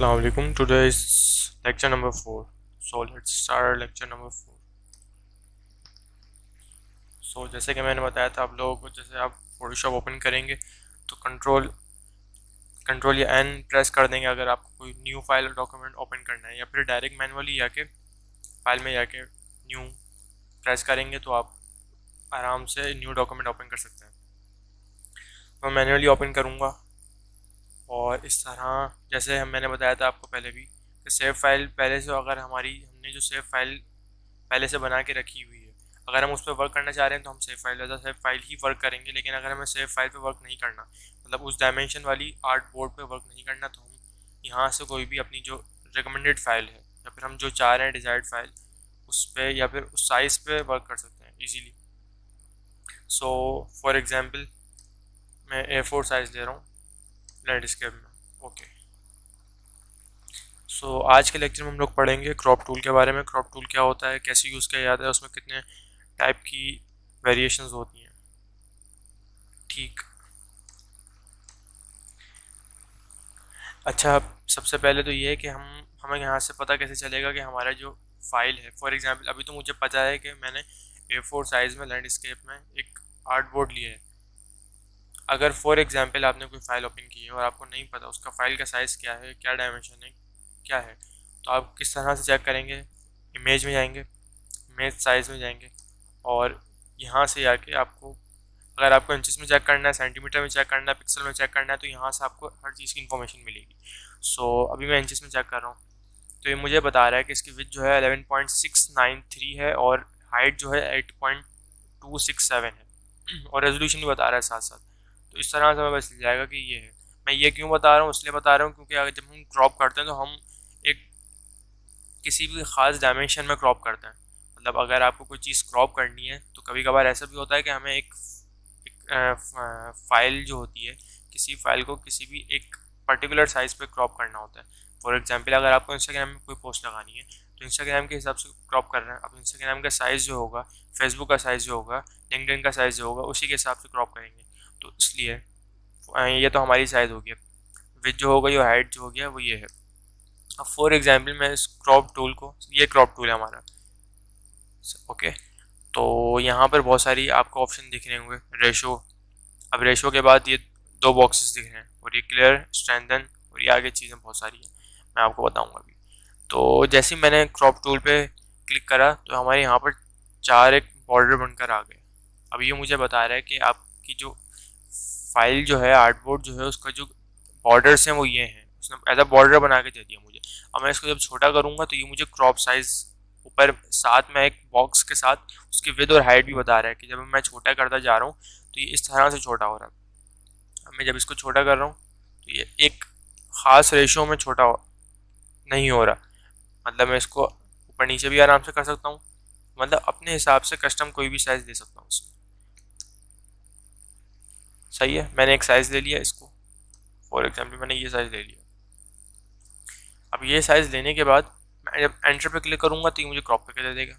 Assalamu alaikum. Today is lecture number 4. So let's start lecture number 4. So जैसे कि मैंने बताया था आप लोगों को, जैसे आप फोटोशॉप ओपन करेंगे तो कंट्रोल या एन प्रेस कर देंगे अगर आपको कोई न्यू फाइल और डॉक्यूमेंट ओपन करना है, या फिर डायरेक्ट मैनुअली जाके फाइल में जाके न्यू प्रेस करेंगे तो आप आराम से न्यू डॉक्यूमेंट ओपन कर सकते हैं। तो मैं मैनुअली ओपन करूँगा और इस तरह जैसे मैंने बताया था आपको पहले भी कि सेव फाइल पहले से, अगर हमने जो सेव फाइल पहले से बना के रखी हुई है, अगर हम उस पर वर्क करना चाह रहे हैं तो हम सेव फाइल ही वर्क करेंगे। लेकिन अगर हमें सेव फाइल पे वर्क नहीं करना, मतलब उस डायमेंशन वाली आर्ट बोर्ड पे वर्क नहीं करना, तो हम यहाँ से कोई भी अपनी जो रिकमेंडेड फाइल है या फिर हम जो चाह रहे हैं डिज़ायर्ड फाइल उस पर या फिर उस साइज़ पे वर्क कर सकते हैं ईजीली। सो फॉर एग्जांपल मैं A4 साइज़ ले रहा हूँ लैंडस्केप में। ओके, सो आज के लेक्चर में हम लोग पढ़ेंगे क्रॉप टूल के बारे में। क्रॉप टूल क्या होता है, कैसे यूज़ किया जाता है, उसमें कितने टाइप की वेरिएशंस होती हैं। ठीक, अच्छा, सबसे पहले तो ये है कि हमें यहाँ से पता कैसे चलेगा कि हमारा जो फाइल है, फॉर एग्जांपल अभी तो मुझे पता है कि मैंने A4 साइज़ में लैंडस्केप में एक आर्ट बोर्ड लिया है। अगर फॉर एग्जांपल आपने कोई फाइल ओपन की है और आपको नहीं पता उसका फाइल का साइज़ क्या है, क्या डायमेंशन है, क्या है, तो आप किस तरह से चेक करेंगे? इमेज में जाएंगे, इमेज साइज़ में जाएंगे और यहाँ से आके आपको, अगर आपको इंचेस में चेक करना है, सेंटीमीटर में चेक करना है, पिक्सल में चेक करना है, तो यहाँ से आपको हर चीज़ की इन्फॉर्मेशन मिलेगी। सो अभी मैं इंचेस में चेक कर रहा हूँ तो ये मुझे बता रहा है कि इसकी विड्थ जो है 11.693 है और हाइट जो है 8.267 है और रेजोल्यूशन भी बता रहा है साथ साथ। तो इस तरह से हमें बस जाएगा कि ये है। मैं ये क्यों बता रहा हूँ, इसलिए बता रहा हूँ क्योंकि अगर जब हम क्रॉप करते हैं तो हम एक किसी भी ख़ास डायमेंशन में क्रॉप करते हैं। मतलब अगर आपको कोई चीज़ क्रॉप करनी है तो कभी कभार ऐसा भी होता है कि हमें एक फ़ाइल जो होती है, किसी फाइल को किसी भी एक पर्टिकुलर साइज़ पे क्रॉप करना होता है। फॉर एग्जांपल अगर आपको इंस्टाग्राम में कोई पोस्ट लगानी है तो इंस्टाग्राम के हिसाब से क्रॉप कर रहे हैं, अब इंस्टाग्राम का साइज़ जो होगा, फेसबुक का साइज़ जो होगा, लिंक्डइन का साइज़ जो होगा, उसी के हिसाब से क्रॉप करेंगे। तो इसलिए ये तो हमारी साइज़ हो गया, विड्थ जो होगा, जो हाइट जो हो गया वो ये है। अब फॉर एग्जांपल मैं इस क्रॉप टूल को, ये क्रॉप टूल है हमारा, ओके, तो यहाँ पर बहुत सारी आपको ऑप्शन दिख रहे होंगे। रेशो, अब रेशो के बाद ये दो बॉक्सेस दिख रहे हैं और ये क्लियर, स्ट्रेंथन और ये आगे चीज़ें बहुत सारी हैं, मैं आपको बताऊंगा अभी। तो जैसे ही मैंने क्रॉप टूल पे क्लिक करा तो हमारे यहाँ पर चार एक बॉर्डर बनकर आ गए। अब ये मुझे बता रहा है कि आपकी जो फाइल जो है, आर्टबोर्ड जो है, उसका जो बॉर्डर्स हैं वो ये हैं, उसने एज अ बॉर्डर बना के दे दिया मुझे। अब मैं इसको जब छोटा करूँगा तो ये मुझे क्रॉप साइज़ ऊपर साथ में एक बॉक्स के साथ उसकी विड्थ और हाइट भी बता रहा है कि जब मैं छोटा करता जा रहा हूँ तो ये इस तरह से छोटा हो रहा है। अब मैं जब इसको छोटा कर रहा हूँ तो ये एक ख़ास रेशो में छोटा नहीं हो रहा। मतलब मैं इसको ऊपर नीचे भी आराम से कर सकता हूँ, मतलब अपने हिसाब से कस्टम कोई भी साइज़ दे सकता हूँ इसमें। सही है, मैंने एक साइज़ ले लिया इसको, फॉर एग्जाम्पल मैंने ये साइज़ ले लिया। अब ये साइज़ लेने के बाद मैं जब एंटर पे क्लिक करूँगा तो ये मुझे क्रॉप करके दे देगा।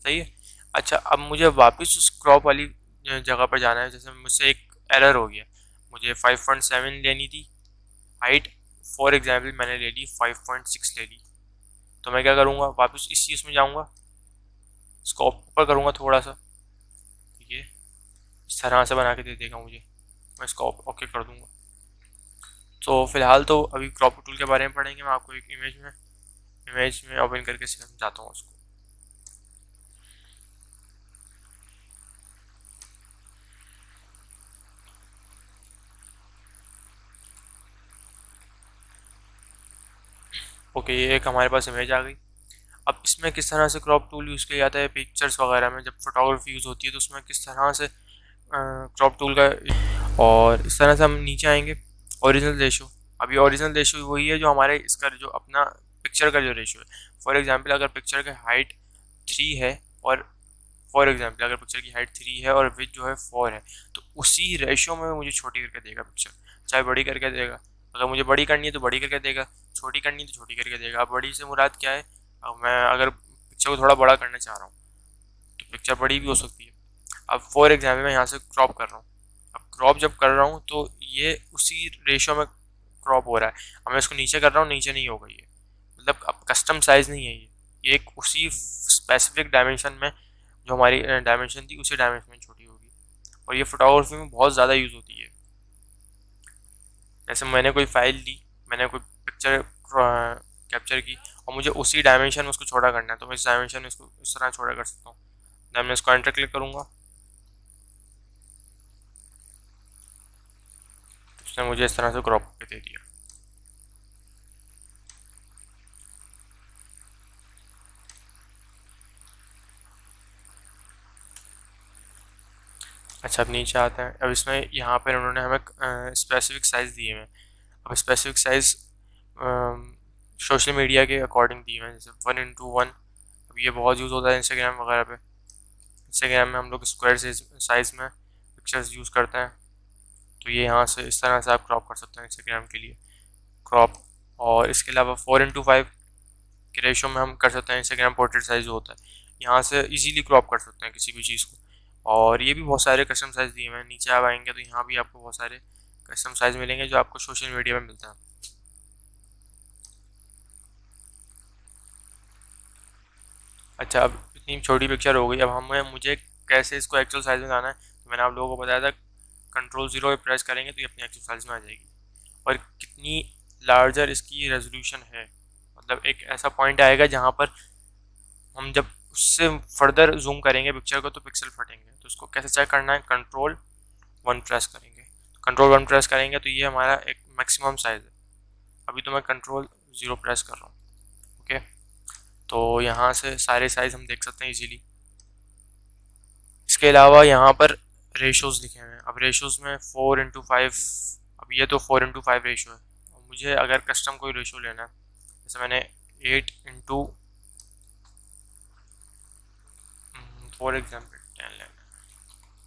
सही है। अच्छा, अब मुझे वापस उस क्रॉप वाली जगह पर जाना है। जैसे मुझसे एक एरर हो गया, मुझे 5.7 लेनी थी हाइट, फॉर एग्जाम्पल मैंने ले ली 5.6 ले ली। तो मैं क्या करूँगा, वापस इस चीज़ में जाऊँगा, इसको ऊपर करूँगा थोड़ा सा, ठीक है, इस तरह से बना के दे देगा मुझे। मैं इसको ओके कर दूँगा। तो फिलहाल तो अभी क्रॉप टूल के बारे में पढ़ेंगे। मैं आपको एक इमेज में ओपन करके समझाता हूँ उसको। ओके, ये एक हमारे पास इमेज आ गई। अब इसमें किस तरह से क्रॉप टूल यूज़ किया जाता है पिक्चर्स वगैरह में, जब फोटोग्राफी यूज़ होती है तो उसमें किस तरह से क्रॉप टूल का, और इस तरह से हम नीचे आएंगे। ओरिजिनल रेशो, अभी ओरिजिनल रेशो वही है जो हमारे इसका जो अपना पिक्चर का जो रेशो है। फॉर एग्जांपल अगर पिक्चर का हाइट 3 है और फॉर एग्जांपल अगर पिक्चर की हाइट 3 है और विड्थ जो है 4 है, तो उसी रेशो में मुझे छोटी करके देगा पिक्चर, चाहे बड़ी करके देगा। अगर मुझे बड़ी करनी है तो बड़ी करके देगा, छोटी करनी है तो छोटी करके देगा। अब बड़ी से मुराद क्या है, अब मैं अगर पिक्चर को थोड़ा बड़ा करना चाह रहा हूँ तो पिक्चर बड़ी भी हो सकती है। अब फॉर एग्जाम्पल मैं यहाँ से क्रॉप कर रहा हूँ, अब क्रॉप जब कर रहा हूँ तो ये उसी रेशो में क्रॉप हो रहा है, अब मैं इसको नीचे कर रहा हूँ, नीचे नहीं होगा ये, मतलब अब कस्टम साइज़ नहीं है ये एक उसी स्पेसिफिक डायमेंशन में जो हमारी डायमेंशन थी उसी डायमेंशन में छोटी होगी। और ये फोटोग्राफी में बहुत ज़्यादा यूज़ होती है। जैसे मैंने कोई फाइल ली, मैंने कोई पिक्चर कैप्चर की और मुझे उसी डायमेंशन में उसको छोटा करना है, तो मैं इस डायमेंशन में इसको इस तरह छोटा कर सकता हूँ। देन मैं इसको एंटर क्लिक करूँगा, उसने मुझे इस तरह से क्रॉप करके दे दिया। अच्छा, अब नीचे आते हैं। अब इसमें यहाँ पर उन्होंने हमें स्पेसिफिक साइज़ दिए हैं। अब स्पेसिफिक साइज़ सोशल मीडिया के अकॉर्डिंग दिए हैं, जैसे 1:1। अब ये बहुत यूज़ होता है इंस्टाग्राम वगैरह पे। इंस्टाग्राम में हम लोग स्क्वायर साइज़ में पिक्चर्स यूज़ करते हैं, तो ये यहाँ से इस तरह से आप क्रॉप कर सकते हैं इंस्टाग्राम के लिए क्रॉप। और इसके अलावा 4:5 के रेशो में हम कर सकते हैं इंस्टाग्राम पोर्ट्रेट साइज़ जो होता है, यहाँ से इजीली क्रॉप कर सकते हैं किसी भी चीज़ को। और ये भी बहुत सारे कस्टम साइज़ दिए हुए हैं। नीचे आप आएंगे तो यहाँ भी आपको बहुत सारे कस्टम साइज़ मिलेंगे जो आपको सोशल मीडिया में मिलता है। अच्छा, अब इतनी छोटी पिक्चर हो गई, अब हमें मुझे कैसे इसको एक्चुअल साइज़ में लाना है, तो मैंने आप लोगों को बताया था Ctrl 0 पे प्रेस करेंगे तो ये अपनी एक्चुअल साइज़ में आ जाएगी। और कितनी लार्जर इसकी रेजोल्यूशन है, मतलब एक ऐसा पॉइंट आएगा जहाँ पर हम जब उससे फर्दर जूम करेंगे पिक्चर को तो पिक्सल फटेंगे। तो उसको कैसे चेक करना है, Ctrl 1 प्रेस करेंगे। Ctrl 1 प्रेस करेंगे तो ये हमारा एक मैक्सिमम साइज़ है। अभी तो मैं Ctrl 0 प्रेस कर रहा हूँ। ओके, तो यहाँ से सारे साइज़ हम देख सकते हैं इजीली। इसके अलावा यहाँ पर रेशोज़ लिखे हुए हैं। अब रेशोज़ में 4:5, अब ये तो 4:5 रेशो है। मुझे अगर कस्टम कोई रेशो लेना है, जैसे मैंने 8:4 फॉर एग्जाम्पल 10 लेना है,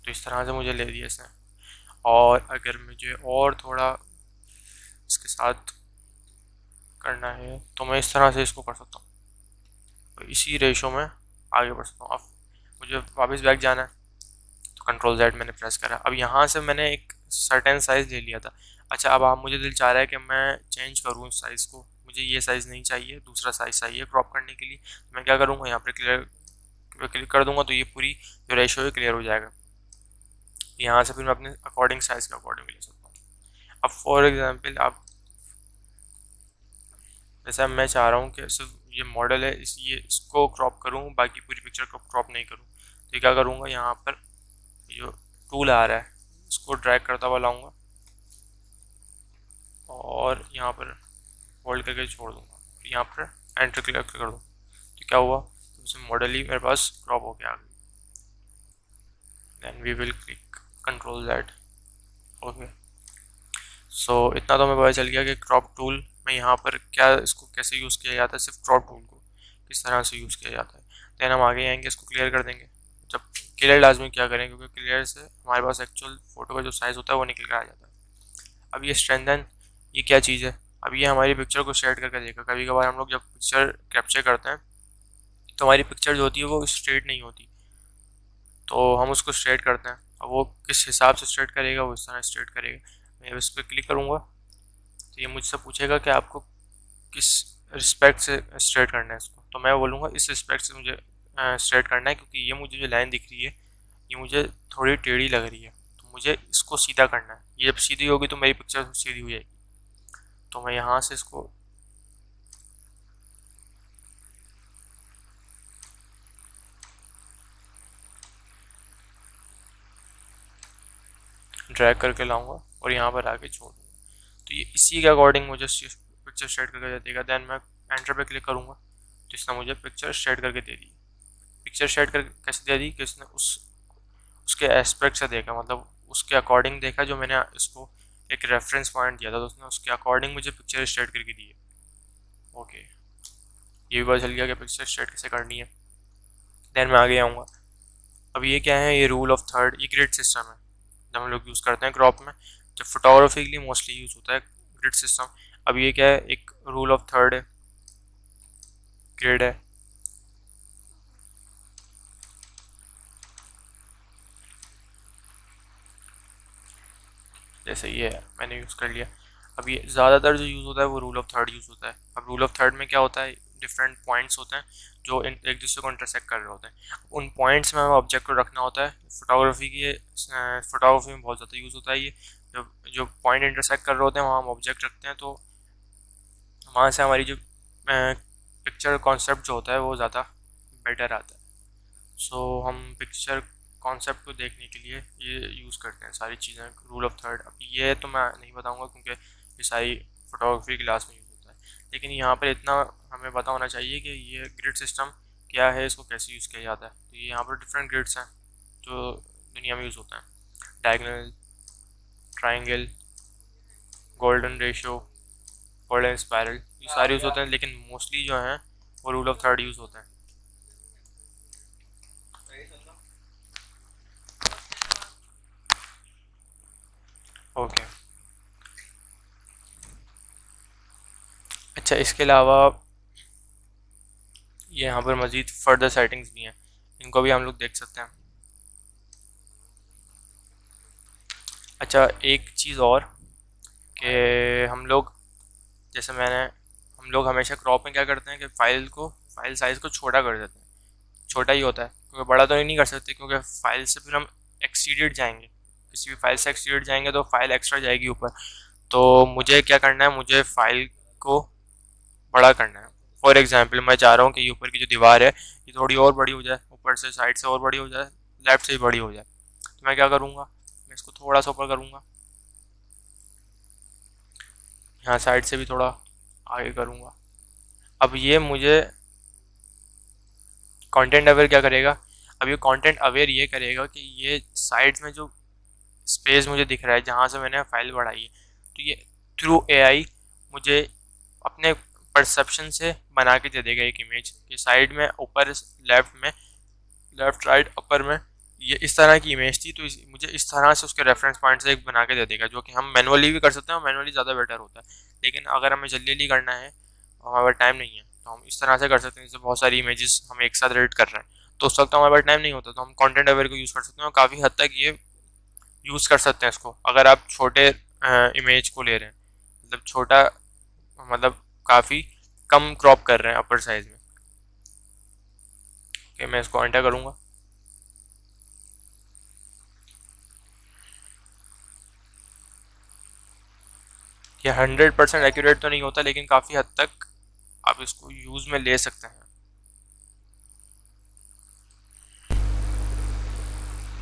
तो इस तरह से मुझे ले दिया इसने। और अगर मुझे और थोड़ा इसके साथ करना है तो मैं इस तरह से इसको कर सकता हूँ, तो इसी रेशो में आगे बढ़ सकता हूँ। अब मुझे वापस बैक जाना है तो Ctrl Z मैंने प्रेस करा। अब यहाँ से मैंने एक सर्टेन साइज़ ले लिया था। अच्छा, अब आप मुझे दिल चाह रहा है कि मैं चेंज करूँ उस साइज़ को, मुझे ये साइज़ नहीं चाहिए, दूसरा साइज़ चाहिए क्रॉप करने के लिए। तो मैं क्या करूँगा, यहाँ पर क्लिक कर दूँगा तो ये पूरी जो रेशो है क्लियर हो जाएगा। यहाँ से फिर मैं अपने अकॉर्डिंग साइज़ के अकॉर्डिंग ले सकता हूँ। अब फॉर एग्जांपल आप, जैसे मैं चाह रहा हूँ कि सिर्फ ये मॉडल है इसको क्रॉप करूँ, बाकी पूरी पिक्चर को क्रॉप नहीं करूँ, तो ये क्या करूँगा, यहाँ पर जो टूल आ रहा है इसको ड्रैग करता हुआ लाऊंगा और यहाँ पर होल्ड करके छोड़ दूँगा, यहाँ पर एंटर क्लिक कर दूँ, तो क्या हुआ, तो मॉडल ही मेरे पास क्रॉप होके आ गई। Then we will click Ctrl Z। Okay, so इतना तो हमें पता चल गया कि क्रॉप टूल में यहाँ पर क्या इसको कैसे यूज़ किया जाता है, सिर्फ क्रॉप टूल को किस तरह से यूज़ किया जाता है। देन हम आगे आएंगे, इसको क्लियर कर देंगे। जब क्लियर लाजमी क्या करें, क्योंकि क्लियर से हमारे पास एक्चुअल फ़ोटो का जो साइज़ होता है वो निकल कर आ जाता है। अब ये स्ट्रेंथन, ये क्या चीज़ है, अब ये हमारी पिक्चर को शेड करके देगा। कभी कभार हम लोग जब पिक्चर कैप्चर करते हैं तो हमारी पिक्चर जो होती है वो स्ट्रेट नहीं होती, तो हम उसको स्ट्रेट करते हैं। अब वो किस हिसाब से स्ट्रेट करेगा, वो इस तरह स्ट्रेट करेगा। मैं इस पर क्लिक करूँगा तो ये मुझसे पूछेगा कि आपको किस रिस्पेक्ट से स्ट्रेट करना है इसको, तो मैं बोलूँगा इस रिस्पेक्ट से मुझे स्ट्रेट करना है, क्योंकि ये मुझे जो लाइन दिख रही है ये मुझे थोड़ी टेढ़ी लग रही है, तो मुझे इसको सीधा करना है। ये जब सीधी होगी तो मेरी पिक्चर सीधी हो जाएगी। तो मैं यहाँ से इसको ड्रैग करके लाऊंगा और यहाँ पर आके छोड़ दूँगा, तो ये इसी के अकॉर्डिंग मुझे पिक्चर स्ट्रेट करके देगा। देन मैं एंटर पे क्लिक करूँगा तो इसने मुझे पिक्चर स्ट्रेट करके दे दी। पिक्चर स्ट्रेट कर कैसे दे दी कि इसने उसके एस्पेक्ट से देखा, मतलब उसके अकॉर्डिंग देखा, जो मैंने इसको एक रेफरेंस पॉइंट दिया था तो उसने उसके अकॉर्डिंग मुझे पिक्चर स्ट्रेट करके दी है। ओके, ये भी पता चल गया कि पिक्चर स्ट्रेट कैसे करनी है। देन मैं आगे आऊँगा। अब ये क्या है, ये रूल ऑफ थर्ड, ये ग्रिड सिस्टम है जब हम लोग यूज़ करते हैं क्रॉप में, जब फोटोग्राफी के लिए मोस्टली यूज़ होता है ग्रिड सिस्टम। अब ये क्या है, एक रूल ऑफ थर्ड है, ग्रिड है। जैसे ये है, मैंने यूज़ कर लिया। अब ये ज़्यादातर जो यूज़ होता है वो रूल ऑफ थर्ड यूज़ होता है। अब रूल ऑफ थर्ड में क्या होता है, डिफरेंट पॉइंट्स होते हैं जो एक दूसरे को इंटरसेक्ट कर रहे होते हैं। उन पॉइंट्स में हमें ऑब्जेक्ट को रखना होता है। फोटोग्राफी में बहुत ज़्यादा यूज़ होता है ये। जब जो पॉइंट इंटरसेक्ट कर रहे होते हैं वहाँ हम ऑब्जेक्ट रखते हैं, तो वहाँ से हमारी जो पिक्चर कॉन्सेप्ट जो होता है वो ज़्यादा बेटर आता है। सो हम पिक्चर कॉन्सेप्ट को देखने के लिए ये यूज़ करते हैं सारी चीज़ें, रूल ऑफ थर्ड। अब ये तो मैं नहीं बताऊंगा क्योंकि ये सारी फोटोग्राफी क्लास में यूज़ होता है, लेकिन यहाँ पर इतना हमें पता होना चाहिए कि ये ग्रिड सिस्टम क्या है, इसको कैसे यूज़ किया जाता है। तो ये यहाँ पर डिफरेंट ग्रिड्स हैं जो दुनिया में यूज़ होते हैं। Diagonal, triangle, golden ratio, golden spiral, ये सारे यूज़ होते हैं, लेकिन मोस्टली जो हैं वो रूल ऑफ थर्ड यूज़ होते हैं। ओके। अच्छा, इसके अलावा ये यहाँ पर मज़ीद फर्दर सेटिंग्स भी हैं, इनको भी हम लोग देख सकते हैं। अच्छा, एक चीज़ और कि हम लोग, जैसे हम लोग हमेशा क्रॉप में क्या करते हैं कि फाइल साइज़ को छोटा कर देते हैं। छोटा ही होता है क्योंकि बड़ा तो नहीं कर सकते, क्योंकि फाइल से फिर हम एक्सीडेड जाएंगे, किसी भी फाइल से एक्सीडेड जाएंगे तो फाइल एक्स्ट्रा जाएगी ऊपर। तो मुझे क्या करना है, मुझे फाइल को बड़ा करना है। फॉर एग्जाम्पल मैं चाह रहा हूँ कि ये ऊपर की जो दीवार है ये थोड़ी और बड़ी हो जाए, ऊपर से साइड से और बड़ी हो जाए, लेफ्ट से भी बड़ी हो जाए। तो मैं क्या करूँगा, मैं इसको थोड़ा सा ऊपर करूँगा, यहाँ साइड से भी थोड़ा आगे करूँगा। अब ये मुझे कंटेंट अवेयर क्या करेगा, अब ये कंटेंट अवेयर ये करेगा कि ये साइड्स में जो स्पेस मुझे दिख रहा है जहाँ से मैंने फाइल बढ़ाई है, तो ये थ्रू एआई मुझे अपने परसेप्शन से बना के दे देगा एक इमेज कि साइड में, ऊपर, लेफ्ट में, लेफ्ट राइट अपर में ये इस तरह की इमेज थी, तो मुझे इस तरह से उसके रेफरेंस पॉइंट से एक बना के दे देगा, जो कि हम मैनुअली भी कर सकते हैं, मैनुअली ज़्यादा बेटर होता है। लेकिन अगर हमें जल्दी जल्दी करना है और हमारे पास टाइम नहीं है तो हम इस तरह से कर सकते हैं, जैसे बहुत सारी इमेजेस हम एक साथ एडिट कर रहे हैं तो उस वक्त हमारे पास टाइम नहीं होता, तो हम कंटेंट अवेयर को यूज़ कर सकते हैं और काफ़ी हद तक ये यूज़ कर सकते हैं इसको। अगर आप छोटे इमेज को ले रहे हैं, मतलब छोटा, मतलब काफ़ी कम क्रॉप कर रहे हैं अपर साइज में, कि मैं इसको एंटर करूँगा। ये 100% एक्यूरेट तो नहीं होता, लेकिन काफ़ी हद तक आप इसको यूज़ में ले सकते हैं।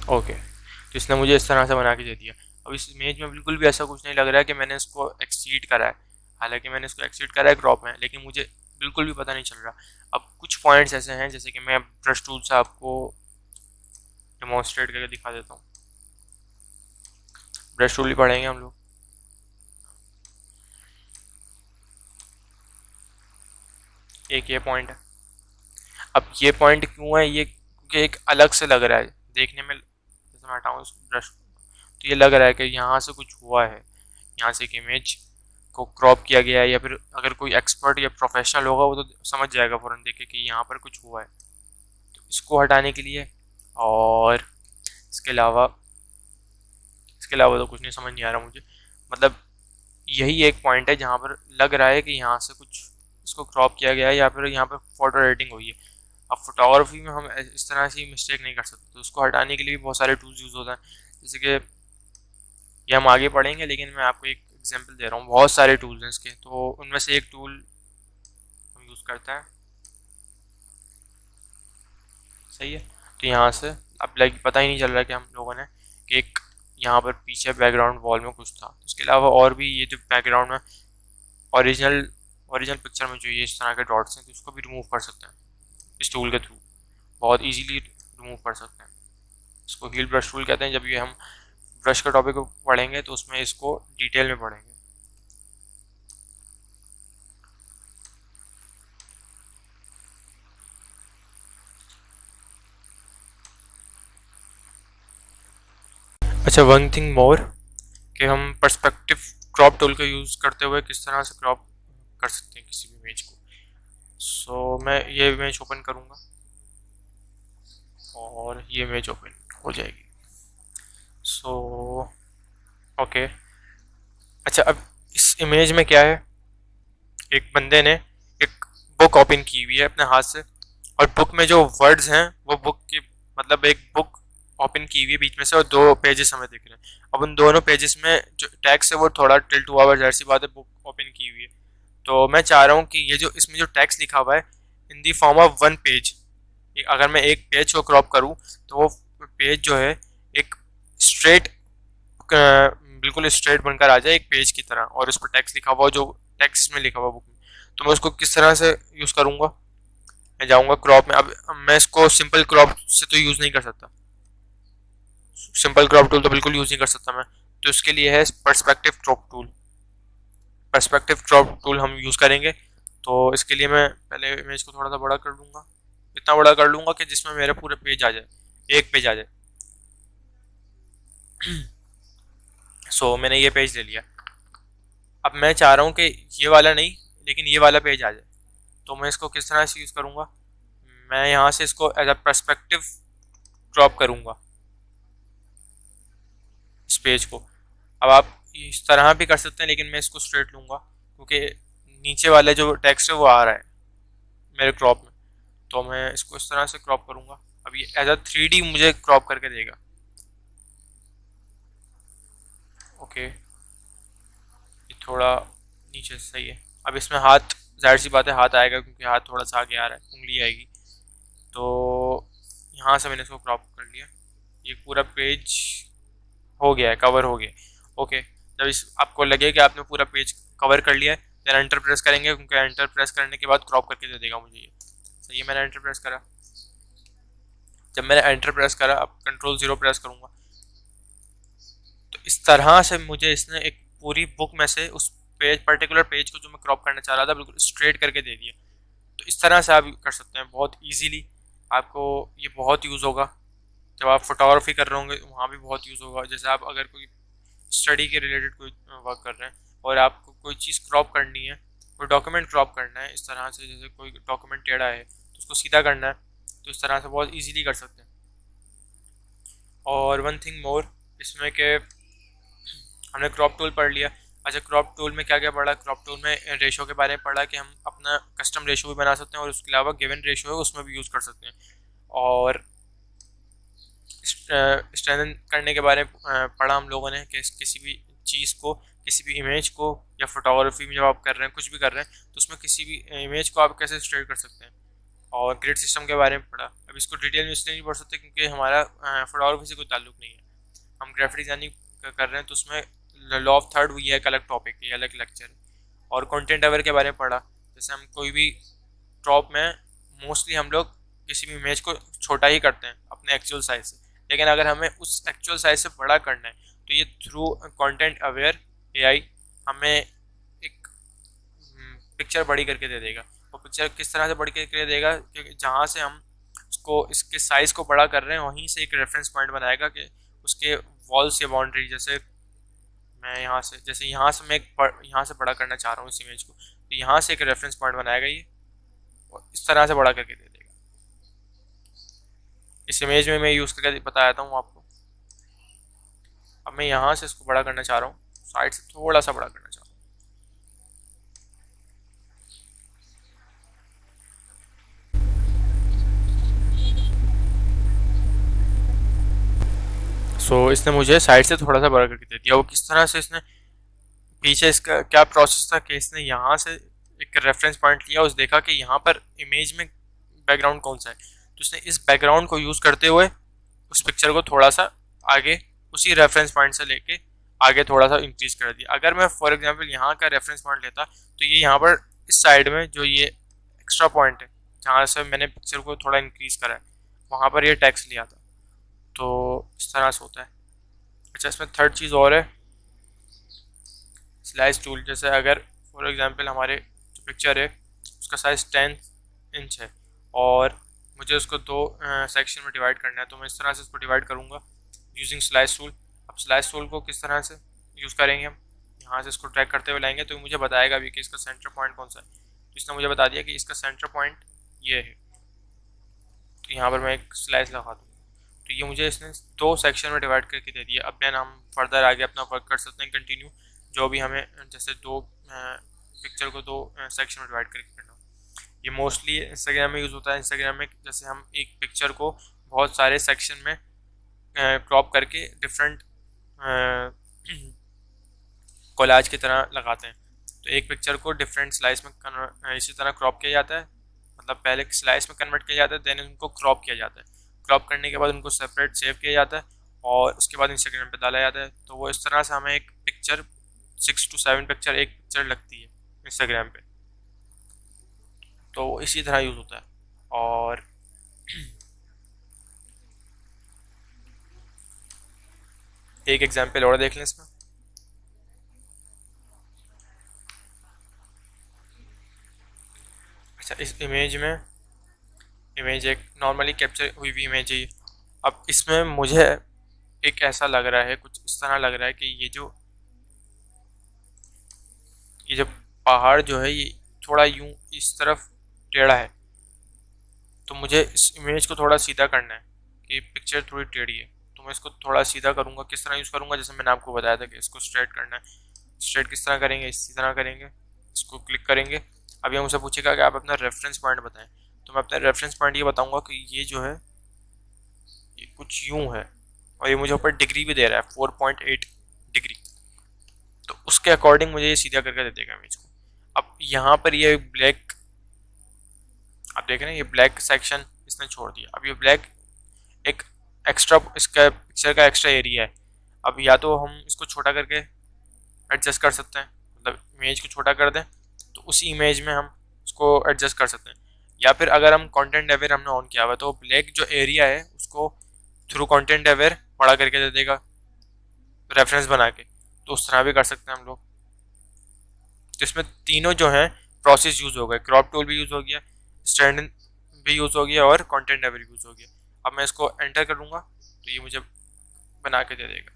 ओके, तो इसने मुझे इस तरह से बना के दे दिया। अब इस इमेज में बिल्कुल भी ऐसा कुछ नहीं लग रहा है कि मैंने इसको एक्सीड करा है, हालांकि मैंने इसको एक्सीड करा है क्रॉप में, लेकिन मुझे बिल्कुल भी पता नहीं चल रहा। अब कुछ पॉइंट्स ऐसे हैं, जैसे कि मैं ब्रश टूल से आपको डेमोन्स्ट्रेट करके दिखा देता हूँ। ब्रश टूल ही पढ़ेंगे हम लोग। एक ये पॉइंट है। अब ये पॉइंट क्यों है, ये क्योंकि एक अलग से लग रहा है देखने में, जैसे मैं हटाऊँ इस ब्रश, तो ये लग रहा है कि यहाँ से कुछ हुआ है, यहाँ से एक इमेज को क्रॉप किया गया है, या फिर अगर कोई एक्सपर्ट या प्रोफेशनल होगा वो तो समझ जाएगा फ़ौरन देख के कि यहाँ पर कुछ हुआ है। तो इसको हटाने के लिए, और इसके अलावा तो कुछ नहीं समझ नहीं आ रहा मुझे। मतलब यही एक पॉइंट है जहाँ पर लग रहा है कि यहाँ से कुछ इसको क्रॉप किया गया है, या फिर यहाँ पर फोटो एडिटिंग हुई है। अब फोटोग्राफी में हम इस तरह से मिस्टेक नहीं कर सकते, तो उसको हटाने के लिए भी बहुत सारे टूल्स यूज़ होते हैं, जैसे कि ये हम आगे पढ़ेंगे, लेकिन मैं आपको एक एग्जांपल दे रहा हूँ। बहुत सारे टूल्स हैं इसके, तो उनमें से एक टूल हम यूज़ करते हैं। सही है, तो यहाँ से अब लाइक पता ही नहीं चल रहा कि हम लोगों ने कि एक यहाँ पर पीछे बैकग्राउंड वॉल में कुछ था। इसके अलावा और भी ये जो बैकग्राउंड में ओरिजिनल ओरिजिनल पिक्चर में जो ये इस तरह के डॉट्स हैं, तो इसको भी रिमूव कर सकते हैं इस टूल के थ्रू, बहुत ईजीली रिमूव कर सकते हैं। इसको हील ब्रश टूल कहते हैं। जब ये हम ब्रश के टॉपिक को पढ़ेंगे तो उसमें इसको डिटेल में पढ़ेंगे। अच्छा, वन थिंग मोर कि हम पर्सपेक्टिव क्रॉप टूल का यूज़ करते हुए किस तरह से क्रॉप कर सकते हैं किसी भी इमेज को। मैं ये इमेज ओपन करूँगा और ये इमेज ओपन हो जाएगी। ओके। अच्छा, अब इस इस इमेज में क्या है, एक बंदे ने एक बुक ओपन की हुई है अपने हाथ से, और बुक में जो वर्ड्स हैं वो बुक की मतलब एक बुक ओपन की हुई है बीच में से, और दो पेजेस हमें दिख रहे हैं। अब उन दोनों पेजेस में जो टेक्स्ट है वो थोड़ा टिल्ट हुआ हुआ है, जाहिर सी बात है, बुक ओपन की हुई है। तो मैं चाह रहा हूँ कि ये जो इसमें जो टेक्स्ट लिखा हुआ है in the form of one page, अगर मैं एक पेज को क्रॉप करूँ तो वो पेज जो है एक स्ट्रेट, बिल्कुल स्ट्रेट बनकर आ जाए एक पेज की तरह, और उस पर टेक्स्ट लिखा हुआ जो टेक्स्ट में लिखा हुआ बुक में। तो मैं उसको किस तरह से यूज़ करूँगा, मैं जाऊँगा क्रॉप में। अब मैं इसको सिंपल क्रॉप से तो यूज़ नहीं कर सकता, सिंपल क्रॉप टूल तो बिल्कुल यूज़ नहीं कर सकता मैं। तो इसके लिए है perspective crop tool, perspective crop tool हम यूज़ करेंगे। तो इसके लिए मैं पहले इमेज को थोड़ा सा बड़ा कर लूँगा, इतना बड़ा कर लूँगा कि जिसमें मेरा पूरा पेज आ जाए, एक पेज आ जाए। सो मैंने ये पेज ले लिया। अब मैं चाह रहा हूँ कि ये वाला नहीं लेकिन ये वाला पेज आ जाए। तो मैं इसको किस तरह से यूज़ करूँगा, मैं यहाँ से इसको एज अ पर्सपेक्टिव क्रॉप करूँगा इस पेज को। अब आप इस तरह भी कर सकते हैं लेकिन मैं इसको स्ट्रेट लूँगा क्योंकि नीचे वाला जो टेक्स्ट है वो आ रहा है मेरे क्रॉप में। तो मैं इसको इस तरह से क्रॉप करूँगा। अब ये एज अ 3D मुझे क्रॉप करके देगा। ओके, ये थोड़ा नीचे से सही है। अब इसमें हाथ, जाहिर सी बात है हाथ आएगा क्योंकि हाथ थोड़ा सा आगे आ रहा है, उंगली आएगी। तो यहाँ से मैंने इसको क्रॉप कर लिया, ये पूरा पेज हो गया है, कवर हो गया। ओके, जब इस आपको लगे कि आपने पूरा पेज कवर कर लिया है देन एंटर प्रेस करेंगे, क्योंकि एंटर प्रेस करने के बाद क्रॉप करके दे देगा मुझे ये। सही है, मैंने एंटर प्रेस करा। जब मैंने एंटर प्रेस करा अब कंट्रोल 0 प्रेस करूँगा तो इस तरह से मुझे इसने एक पूरी बुक में से उस पेज, पर्टिकुलर पेज को जो मैं क्रॉप करना चाह रहा था बिल्कुल स्ट्रेट करके दे दिया। तो इस तरह से आप कर सकते हैं बहुत इजीली। आपको ये बहुत यूज़ होगा जब आप फोटोग्राफी कर रहे होंगे, वहाँ भी बहुत यूज़ होगा। जैसे आप अगर कोई स्टडी के रिलेटेड कोई वर्क कर रहे हैं और आपको कोई चीज़ क्रॉप करनी है, कोई डॉक्यूमेंट क्रॉप करना है इस तरह से, जैसे कोई डॉक्यूमेंट टेढ़ा है तो उसको सीधा करना है, तो इस तरह से बहुत ईजीली कर सकते हैं। और वन थिंग मोर इसमें कि हमने क्रॉप टूल पढ़ लिया। अच्छा, क्रॉप टूल में क्या क्या पढ़ा, क्रॉप टूल में रेशो के बारे में पढ़ा कि हम अपना कस्टम रेशो भी बना सकते हैं और उसके अलावा गिवन रेशो है उसमें भी यूज़ कर सकते हैं। और स्ट्रेंथन करने के बारे में पढ़ा हम लोगों ने कि किसी भी चीज़ को, किसी भी इमेज को, या फोटोग्राफी में जब आप कर रहे हैं, कुछ भी कर रहे हैं तो उसमें किसी भी इमेज को आप कैसे स्ट्रेट कर सकते हैं। और ग्रिड सिस्टम के बारे में पढ़ा। अब इसको डिटेल में इसलिए नहीं पढ़ सकते क्योंकि हमारा फोटोग्राफी से कोई ताल्लुक नहीं है, हम ग्राफिक डिजाइनिंग कर रहे हैं, तो उसमें लॉ ऑफ थर्ड ये एक अलग टॉपिक है, अलग लेक्चर है। और कंटेंट अवेयर के बारे में पढ़ा, जैसे हम कोई भी क्रॉप में मोस्टली हम लोग किसी भी इमेज को छोटा ही करते हैं अपने एक्चुअल साइज से, लेकिन अगर हमें उस एक्चुअल साइज से बड़ा करना है तो ये थ्रू कंटेंट अवेयर एआई हमें एक पिक्चर बड़ी करके दे देगा। और पिक्चर किस तरह से बड़ी करके दे देगा कि जहाँ से हम उसको, इसके साइज़ को बड़ा कर रहे हैं, वहीं से एक रेफरेंस पॉइंट बनाएगा कि उसके वॉल्स या बाउंड्री, जैसे मैं यहाँ से, जैसे यहाँ से मैं यहाँ से बड़ा करना चाह रहा हूँ इस इमेज को, तो यहाँ से एक रेफरेंस पॉइंट बनाएगा ये और इस तरह से बड़ा करके दे देगा। इस इमेज में मैं यूज़ करके बताया था हूँ आपको। अब मैं यहाँ से इसको बड़ा करना चाह रहा हूँ, साइड से थोड़ा सा बड़ा करना चाह रहा हूँ। सो इसने मुझे साइड से थोड़ा सा बड़ा करके दे दिया। वो किस तरह से, इसने पीछे इसका क्या प्रोसेस था कि इसने यहाँ से एक रेफरेंस पॉइंट लिया, उस देखा कि यहाँ पर इमेज में बैकग्राउंड कौन सा है, तो उसने इस बैकग्राउंड को यूज़ करते हुए उस पिक्चर को थोड़ा सा आगे उसी रेफरेंस पॉइंट से लेके आगे थोड़ा सा इंक्रीज कर दिया। अगर मैं फॉर एग्जांपल यहाँ का रेफरेंस पॉइंट लेता तो ये यहाँ पर इस साइड में जो ये एक्स्ट्रा पॉइंट है जहाँ से मैंने पिक्चर को थोड़ा इंक्रीज करा है, वहाँ पर ये टेक्स्ट लिया था। तो इस तरह से होता है। अच्छा, इसमें थर्ड चीज़ और है, स्लाइस टूल। जैसे अगर फॉर एग्जांपल हमारे जो पिक्चर है उसका साइज़ 10 इंच है और मुझे उसको दो सेक्शन में डिवाइड करना है, तो मैं इस तरह से इसको डिवाइड करूँगा यूजिंग स्लाइस टूल। अब स्लाइस टूल को किस तरह से यूज़ करेंगे, हम यहाँ से इसको ट्रैक करते हुए लाएंगे तो मुझे बताएगा भी कि इसका सेंटर पॉइंट कौन सा है। तो इसने मुझे बता दिया कि इसका सेंटर पॉइंट ये है, तो यहाँ पर मैं एक स्लाइस लगा दूँगा। तो ये मुझे इसने दो सेक्शन में डिवाइड करके दे दिया। अब देन हम फर्दर आगे अपना वर्क कर सकते हैं कंटिन्यू, जो भी हमें जैसे दो पिक्चर को दो सेक्शन में डिवाइड करके करना हो। ये मोस्टली इंस्टाग्राम में यूज़ होता है। इंस्टाग्राम में जैसे हम एक पिक्चर को बहुत सारे सेक्शन में क्रॉप करके डिफरेंट कोलाज की तरह लगाते हैं। तो एक पिक्चर को डिफरेंट स्लाइस में इसी तरह क्रॉप किया जाता है, मतलब पहले स्लाइस में कन्वर्ट किया जाता है, देन उनको क्रॉप किया जाता है। क्रॉप करने के बाद उनको सेपरेट सेव किया जाता है और उसके बाद इंस्टाग्राम पे डाला जाता है। तो वो इस तरह से हमें एक पिक्चर 6 to 7 पिक्चर एक पिक्चर लगती है इंस्टाग्राम पे। तो इसी तरह यूज़ होता है। और एक एग्जाम्पल और देख लें इसमें। अच्छा, इस इमेज में, इमेज एक नॉर्मली कैप्चर हुई हुई इमेज है। अब इसमें मुझे एक ऐसा लग रहा है, कुछ इस तरह लग रहा है कि ये जो पहाड़ जो है ये थोड़ा यूं इस तरफ टेढ़ा है। तो मुझे इस इमेज को थोड़ा सीधा करना है कि पिक्चर थोड़ी टेढ़ी है। तो मैं इसको थोड़ा सीधा करूँगा। किस तरह यूज़ करूँगा, जैसे मैंने आपको बताया था कि इसको स्ट्रेट करना है। स्ट्रेट किस तरह करेंगे, इसी तरह करेंगे। इसको क्लिक करेंगे। अभी हमसे पूछेगा कि आप अपना रेफरेंस पॉइंट बताएं। तो मैं अपना रेफरेंस पॉइंट ये बताऊँगा कि ये जो है ये कुछ यूं है और ये मुझे ऊपर डिग्री भी दे रहा है 4.8 डिग्री। तो उसके अकॉर्डिंग मुझे ये सीधा करके दे देगा इमेज को। अब यहाँ पर ये ब्लैक, आप देख रहे हैं ये ब्लैक सेक्शन इसने छोड़ दिया। अब ये ब्लैक एक एक्स्ट्रा, इसका पिक्चर का एक्स्ट्रा एरिया है। अब या तो हम इसको छोटा करके एडजस्ट कर सकते हैं, मतलब इमेज को छोटा कर दें तो उसी इमेज में हम उसको एडजस्ट कर सकते हैं। या फिर अगर हम कंटेंट अवेयर हमने ऑन किया हुआ है तो ब्लैक जो एरिया है उसको थ्रू कंटेंट अवेयर बड़ा करके दे देगा रेफरेंस बना के। तो उस तरह भी कर सकते हैं हम लोग। तो इसमें तीनों जो हैं प्रोसेस यूज़ हो गए। क्रॉप टूल भी यूज़ हो गया, स्टैंड भी यूज़ हो गया और कंटेंट अवेयर यूज़ हो गया। अब मैं इसको एंटर करूँगा तो ये मुझे बना के दे देगा।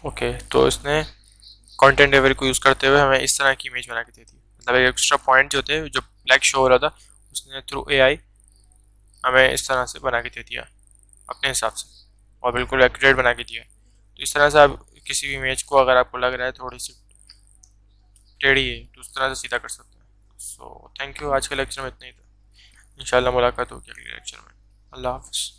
ओके, तो इसने कंटेंट अवेयर को यूज़ करते हुए हमें इस तरह की इमेज बना के दे दी। मतलब एक एक्स्ट्रा पॉइंट जो थे, जो ब्लैक शो हो रहा था, उसने थ्रू एआई हमें इस तरह से बना के दे दिया अपने हिसाब से, और बिल्कुल एक्यूरेट बना के दिया। तो इस तरह से आप किसी भी इमेज को अगर आपको लग रहा है थोड़ी सी टेढ़ी है तो उस तरह से सीधा कर सकते हैं। सो थैंक यू, आज के लेक्चर में इतना ही था। इंशाल्लाह मुलाकात होगी अगले लेक्चर में। अल्लाह हाफ़िज़।